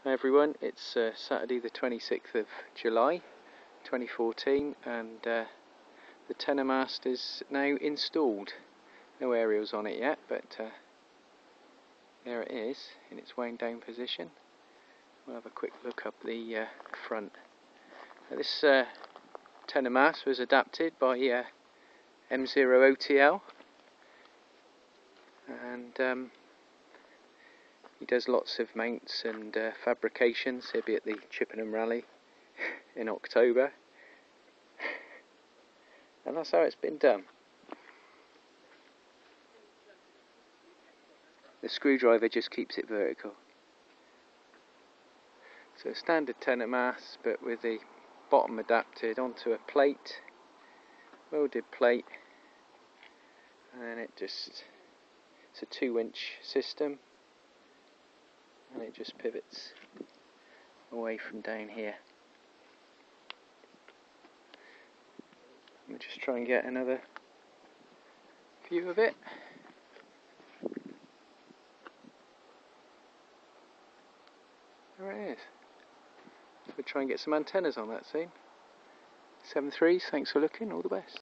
Hi everyone, it's Saturday the 26th of July 2014 and the Tennamast is now installed. No aerials on it yet, but there it is in its wound down position. We'll have a quick look up the front. Now this Tennamast was adapted by M0OTL, and he does lots of mounts and fabrications. He'll be at the Chippenham Rally in October, and that's how it's been done. The screwdriver just keeps it vertical. So standard Tennamast, but with the bottom adapted onto a plate, welded plate, and it's a 2-inch system, and it just pivots away from down here. Let me just try and get another view of it. There it is. We'll try and get some antennas on that soon. 7.3s, thanks for looking, all the best.